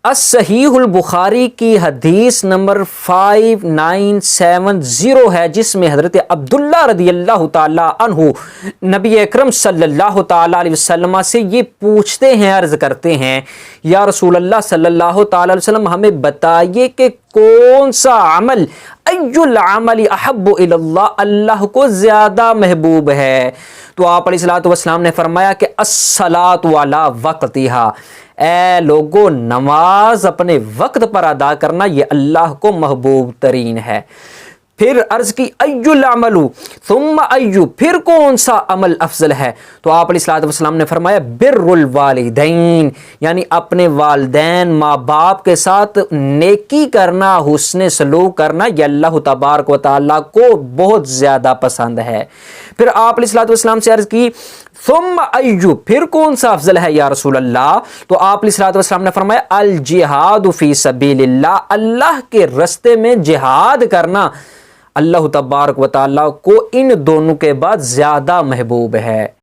الصحیح البخاری کی حدیث نمبر 5970 ہے، جس میں حضرت عبداللہ رضی اللہ تعالیٰ عنہ نبی اکرم صلی اللہ تعالیٰ علیہ وسلم سے یہ پوچھتے ہیں، عرض کرتے ہیں، یا رسول اللہ صلی اللہ تعالیٰ علیہ وسلم ہمیں بتائیے کہ کون سا عمل ای العمل احب الی اللہ، اللہ کو زیادہ محبوب ہے؟ تو آپ علیہ الصلوۃ والسلام نے فرمایا کہ الصلاۃ علی وقتہا، اے لوگو نماز اپنے وقت پر ادا کرنا یہ اللہ کو محبوب ترین ہے۔ پھر عرض کی ای العمل ثم ایو، پھر کون سا عمل افضل ہے؟ تو آپ علیہ الصلوۃ والسلام نے فرمایا بر الوالدین، یعنی اپنے والدین ماں باپ کے ساتھ نیکی کرنا، حسن سلوک کرنا، یہ اللہ تبارک و تعالیٰ کو بہت زیادہ پسند ہے۔ پھر آپ علیہ الصلوۃ والسلام سے عرض کی ثم ایو، پھر کون سا افضل ہے یا رسول اللہ؟ تو آپ علیہ الصلوۃ والسلام نے فرمایا الجہاد فی سبیل اللہ، اللہ کے راستے میں جہاد کرنا اللہ تبارک و تعالیٰ کو ان دونوں کے بعد زیادہ محبوب ہے۔